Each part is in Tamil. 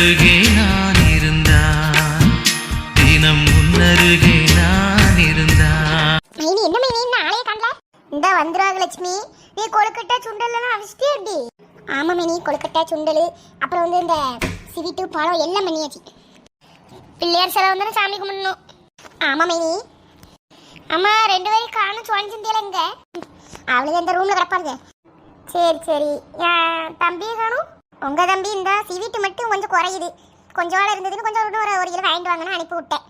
உன்னருகே நான் இருந்தான், தினம் உன்னருகே நான் இருந்தான். மைனி என்ன மைனி நாளைய காணல? இந்த வந்துருவாங்க லட்சுமி. நீ கொழுக்கட்டை சுண்டல்லாம் அவிச்சிட்டே எப்படி? ஆமா மைனி, கொழுக்கட்டை சுண்டல் அப்புறம் வந்து இந்த சிவிட்டு பழம் எல்லாம் பண்ணியாச்சு. பிள்ளையார் சிலை வந்து சாமி கும்பிடணும். ஆமா மைனி. அம்மா 2 பேரும் காணும் சுவாணி சிந்தியில எங்க? அவளுக்கு இந்த ரூம்ல கிடப்பாங்க. சரி சரி. தம்பியை காணும்? உங்க தம்பி இந்த சிவிட்டு மட்டும் கொஞ்சம் குறையுது. கொஞ்சம் வேலை இருந்ததுன்னு கொஞ்சம் ஒரு கிலோ வாங்கிட்டு வாங்கன்னு அனுப்பி விட்டேன்.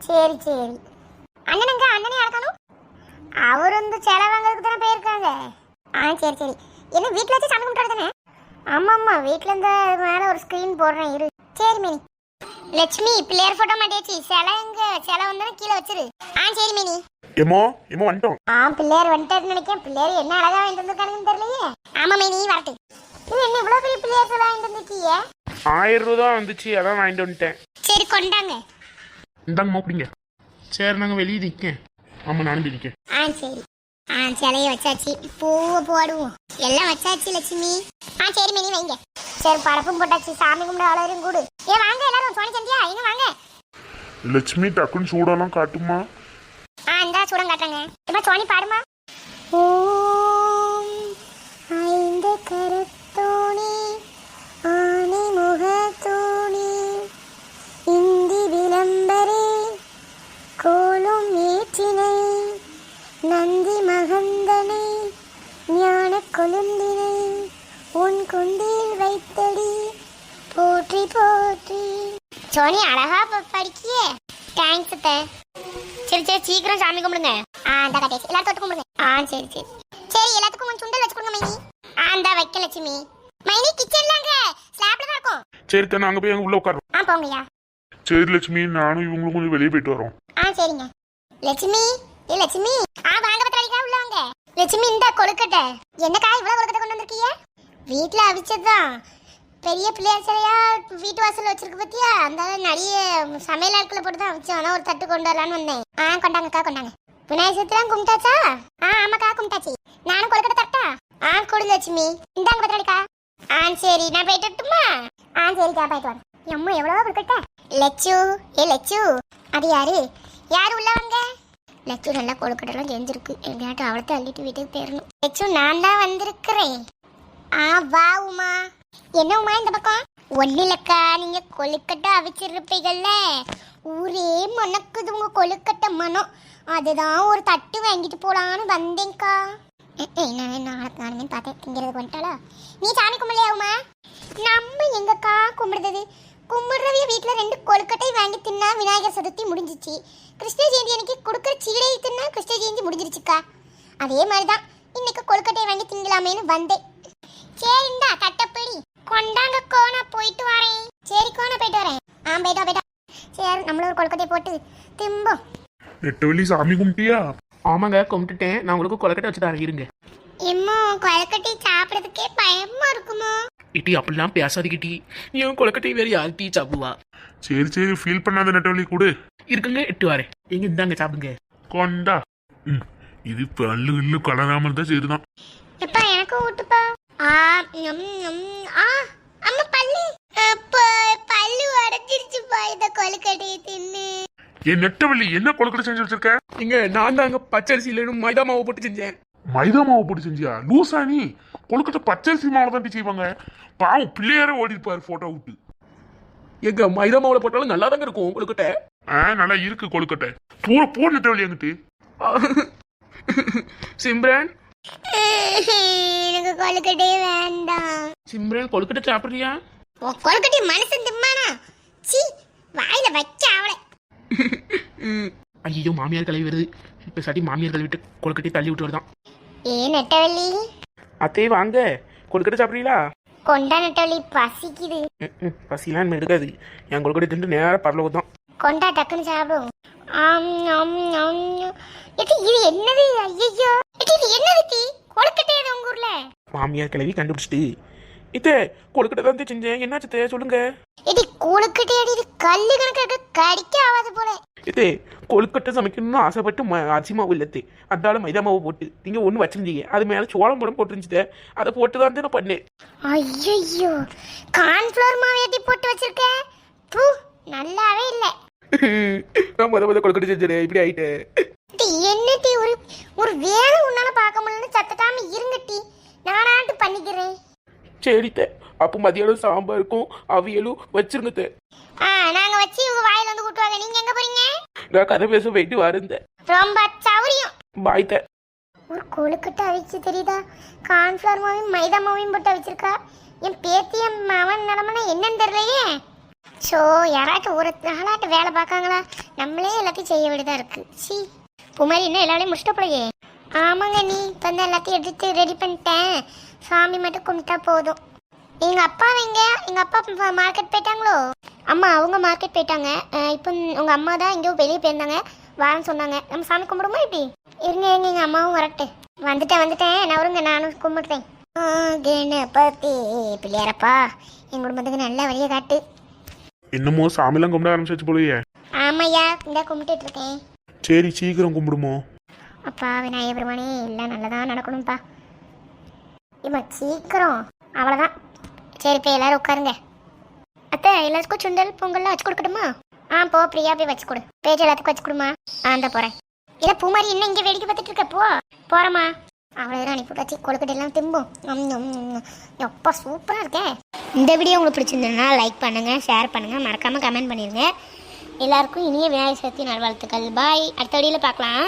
சரி சரி. அண்ணனுங்க அண்ணனே யாருக்கானும்? அவர் வந்து செலை வாங்குறதுக்கு தானே போயிருக்காங்க. சரி சரி. என்ன வீட்டில் வச்சு சாமி கும்பிட்றது தானே? ஆமாம்மா, வீட்டில் இருந்த மேலே ஒரு ஸ்க்ரீன் போடுறேன் இரு. சரி மினி. லட்சுமி பிள்ளையார் ஃபோட்டோ மாட்டியாச்சு. சிலை எங்க? சிலை வந்து கீழே வச்சிரு. சரி மினி. எமோ எமோ வந்துட்டோம். பிள்ளையார் வந்துட்டாருன்னு நினைக்கிறேன். பிள்ளையார் என்ன அழகா வாங்கிட்டு வந்திருக்கானுன்னு தெரியலையே. ஆமா மினி வரட்டு. இது என்ன இவ்வளோ பெரிய பிள்ளையார் சிலை வாங்கிட்டு வந்திருக்கீங்க? 1000 ரூபா வந்துச்சு, அதான் வாங்கிட்டு வந்துட்டேன். சரி கொண்டாங்க. இந்தாங்கம்மா பிடிங்க. சரி நாங்கள் வெளியே நிற்கேன். ஆமாம் நானும் நிற்கேன். சரி. சிலையை வச்சாச்சு. பூவை போடுவோம். எல்லாம் வச்சாச்சு லட்சுமி. சரி மினி வைங்க. சரி படப்பும் போட்டாச்சு. சாமி கும்பிட அவ்வளோ கூடு. வாங்க எல்லாரும் சோனி சந்தியா எங்க வாங்க. லட்சுமி டக்குன்னு சூடெல்லாம் காட்டுமா? இந்த சூடம் காட்டுறாங்க. இப்போ சோனி பாடுமா. ஓம் ஐந்து கரத்தோணி ஆணி முகத்தோணி இந்தி விளம்பரே கோலும் ஏற்றினை நந்தி மகந்தனை ஞான கொழுந்தினை உன் கொண்டில் வைத்தடி போற்றி போற்றி. சோனி அழகா படிக்கியே. தேங்க்ஸ் அத்தை. சரி சரி சீக்கிரம் சாமி கும்பிடுங்க. அந்த கட்டேசி எல்லாரும் தொட்டு கும்பிடுங்க. சரி சரி சரி. எல்லாத்துக்கும் கொஞ்சம் சுண்டல் வச்சு கொடுங்க மைனி. அந்த வைக்க லட்சுமி. மைனி கிச்சன்லாங்க ஸ்லாப்ல தான் இருக்கும். சரி தானே அங்கே போய் அங்கே உள்ள உட்காரோம். போங்கய்யா. சரி லட்சுமி, நானும் இவங்களும் கொஞ்சம் வெளியே போயிட்டு வரோம். சரிங்க லட்சுமி. லட்சுமி வாங்க பத்திரிக்கா உள்ள வாங்க. லட்சுமி இந்த கொழுக்கட்டை. என்னக்கா இவ்வளவு கொழுக்கட்டை கொண்டு வந்திருக்கீங்க? வீட்டுல அவிச்சதுதான். பெரிய பிள்ளையார் சிலையா வீட்டு வாசல் வச்சிருக்கு பத்தியா? அந்த நிறைய சமையல் ஆட்களை போட்டு தான் அவிச்சோம். ஆனால் ஒரு தட்டு கொண்டு வரலான்னு வந்தேன். கொண்டாங்கக்கா கொண்டாங்க. விநாயகர் சதுர்த்திலாம் கும்பிட்டாச்சா? ஆமாக்கா கும்பிட்டாச்சு. நானும் கொழுக்கட்டை தட்டா? கொடுங்க லட்சுமி. இந்தாங்க பத்திரிக்கா. சரி நான் போயிட்டு வரட்டுமா? சரிக்கா போயிட்டு வரேன். அம்மா எவ்வளவோ கொழுக்கட்டை. லட்சு லட்சு அது யாரு? யார் உள்ள வாங்க. லட்சு நல்லா கொழுக்கட்டெல்லாம் செஞ்சிருக்கு. எங்கேயாட்டும் அவளை தள்ளிட்டு வீட்டுக்கு போயிடணும். லட்சு நான் தான் வந்திருக்கிறேன். வா உமா. என்ன உமா இந்த பக்கம்? ஒன்னிலக்கா, நீங்க கொழுக்கட்டை அவிச்சிருப்பீங்கல்ல, ஊரே மணக்குது உங்க கொழுக்கட்டை மனம். அதுதான் ஒரு தட்டு வாங்கிட்டு போலான்னு வந்தேங்க்கா. நானுமே பார்த்தேன் திங்கிறதுக்கு வந்துட்டாளா? நீ சாமி கும்பிடலையா உமா? நம்ம எங்கக்கா கும்பிடுறது? கும்பிடுறவிய வீட்டில் 2 கொழுக்கட்டை வாங்கி தின்னா விநாயகர் சதுர்த்தி முடிஞ்சிச்சு. கிருஷ்ண ஜெயந்தி அன்னைக்கு கொடுக்குற சீடை தின்னா கிருஷ்ண ஜெயந்தி முடிஞ்சிருச்சுக்கா. அதே மாதிரி தான் இன்னைக்கு கொழுக்கட்டை வாங்கி திங்கலாமேன்னு வந்தேன். சரி இந்தா தட்டப்படி கொண்டாங்க கோனா, போயிட்டு வரேன். சரி கோனா போயிட்டு வரேன். போயிட்டா. சரி நம்மள ஒரு கொழுக்கட்டை போட்டு திம்போம். 8 வழி சாமி கும்பிட்டியா? ஆமாங்க கும்பிட்டுட்டேன். நான் உங்களுக்கு கொழுக்கட்டை வச்சு தரேன் இருங்க. எம்மோ கொழுக்கட்டை சாப்பிட்றதுக்கே பயமா இருக்குமோ? இட்டி அப்படிலாம் பேசாதீங்கட்டி. என் கொழுக்கட்டை வேறு யார் டீ சாப்பிடுவா? சரி சரி ஃபீல் பண்ணாத நெட்டவழி கூடு. இருக்குங்க 8 வரேன். எங்க இந்தாங்க சாப்பிடுங்க. கொண்டா. இது பல்லு இல்லு கலராமல் தான் சரிதான். எப்பா எனக்கு ஊட்டுப்பா. அம்மா பல்லு பல்லு உடைஞ்சிருச்சுப்பா இந்த கொழுக்கட்டையை தின்னு. என் நெட்டவழி என்ன கொழுக்கட்டை செஞ்சு வச்சிருக்க? இங்க நான் தாங்க பச்சரிசியில மைதா மாவு போட்டு செஞ்சேன். மைதா மாவு போட்டு செஞ்சியா? லூசா நீ? கொழுக்கட்டை பச்சரிசி மாவுல தான் செய்வாங்க. பாவம் பிள்ளையார ஓடி இருப்பாரு போட்டோ விட்டு. எங்க மைதா மாவுல போட்டாலும் நல்லா தாங்க இருக்கும் கொழுக்கட்டை. நல்லா இருக்கு கொழுக்கட்டை. போட நெட்டவழி எங்கிட்டு. சிம்ரன் எனக்கு கொழுக்கட்டே வேண்டாம். சிம்ரன் கொழுக்கட்டை சாப்பிடுறியா? கொழுக்கட்டை மனசு திம்மானா? சீ வாயில வச்ச அவளை. ஐயோ மாமியார் கழுவி வருது. இப்ப சாட்டி மாமியார் கழுவிட்டு கொழுக்கட்டை தள்ளி விட்டு வருதான். நெட்டவள்ளி அத்தே வாங்க கொழுக்கட்டை சாப்பிடுறீங்களா? கொண்டா நெட்டவள்ளி பசிக்குது. பசிலாம் எடுக்காது. என் கொழுக்கட்டை திண்டு நேரம் பரலோகம் தான். கொண்டா டக்குன்னு சாப்பிடும். இது என்னது? ஐயோ இது என்னது? டீ கொழுக்கட்டை உங்க ஊர்ல? மாமியார் கிளவி கண்டுபிடிச்சிட்டு இத்தே கொழுக்கட்டை தான் செஞ்சேன். என்னாச்சு சொல்லுங்க. எடி கொழுக்கட்டை அடி, இது கல்லு கணக்கு கடிக்க ஆகாது போல. இதே கொழுக்கட்டை சமைக்கணும்னு ஆசைப்பட்டு அரிசி மாவு இல்லத்தே, அந்தாலும் மைதா மாவு போட்டு நீங்க ஒன்று வச்சிருந்தீங்க. அது மேலே சோளம் படம் போட்டுருந்துச்சு. அதை போட்டு தான் நான் பண்ணேன். ஐயோ, கார்ன்ஃப்ளவர் மாவு ஏத்தி போட்டு வச்சிருக்க. பூ, நல்லாவே இல்லை. நான் முத கொழுக்கட்டை செஞ்சேன், இப்படி ஆயிட்டேன். என்னட்டி ஒரு வேலை உன்னால பார்க்க முடியலன்னு சத்தட்டாம இருங்கட்டி, நானாட்டு பண்ணிக்கிறேன். சரித்தே, அப்போ மதியானம் சாம்பாருக்கும் அவியலும் வச்சிருங்க. நாங்க வச்சு இவங்க வாயில வந்து கூட்டுவாங்க. நீங்க எங்க போறீங்க? நான் கதை பேச போயிட்டு வரேன். ரொம்ப சௌரியம். பாய்த்த. ஒரு கொழுக்கட்டை அவிச்சு தெரியுதா? கார்ன்ஃப்ளவர் மாவையும் மைதா மாவையும் போட்டு அவிச்சிருக்கா. என் பேத்தியம் அவன் நிலமனா என்னன்னு தெரியலையே. ஸோ யாராட்டும் ஒரு நாளாட்டு வேலை பார்க்காங்களா? நம்மளே எல்லாத்தையும் செய்ய வேண்டியதா இருக்கு. சி புமாரி என்ன எல்லா வேலையும் முடிச்சுட்டு போலையே. ஆமாங்க, நீ இப்போ வந்து எல்லாத்தையும் எடுத்து ரெடி பண்ணிட்டேன். சாமி மட்டும் கும்பிட்டா போதும். எங்க அப்பா எங்க அப்பா மார்க்கெட் போயிட்டாங்களோ? அம்மா அவங்க மார்க்கெட் போயிட்டாங்க. இப்போ உங்க அம்மா தான் எங்கேயோ வெளியே போயிருந்தாங்க, வாரன்னு சொன்னாங்க. நம்ம சாமி கும்பிடுமா இப்படி? இருங்க எங்க அம்மாவும் வரட்டு. வந்துட்டேன் நவருங்க, நானும் கும்பிடுறேன். கணபதி பிள்ளையாரப்பா, என் குடும்பத்துக்கு நல்ல வழியை காட்டு. என்னமோ சாமிலாம் கும்பிட ஆரம்பிச்சு போலயே. ஆமையா, இந்த கும்பிட்டுட்டு இருக்கேன். சரி, சீக்கிரம் கும்பிடுமோ. அப்பா விநாயகர் பெருமானே, எல்லாம் நல்லதான் நடக்கணும்ப்பா. இம்மா சீக்கிரம். அவ்வளோதான். சரி, இப்போ எல்லாரும் உட்காருங்க. அத்தை, எல்லாருக்கும் சுண்டல் பொங்கல்லாம் வச்சு கொடுக்கட்டுமா? போ பிரியா, போய் வச்சு கொடு. பேஜ் எல்லாத்துக்கும் வச்சு கொடுமா. அந்த போகிறேன். இல்லை பூமாரி என்ன இங்கே வேடிக்கை பார்த்துட்டு இருக்க? போகிறேம்மா. அவ்வளோதான், அனுப்பிவிட்டாச்சு. கொழுக்கட்டை எல்லாம் திம்போம். எப்பா சூப்பராக இருக்கே. இந்த வீடியோ உங்களுக்கு பிடிச்சிருந்ததுன்னா லைக் பண்ணுங்கள், ஷேர் பண்ணுங்கள், மறக்காமல் கமெண்ட் பண்ணிடுங்க. எல்லாருக்கும் இனிய விநாயகர் சதுர்த்தி நல்வாழ்த்துக்கள். பாய். அடுத்த வீடியோவில் பார்க்கலாம்.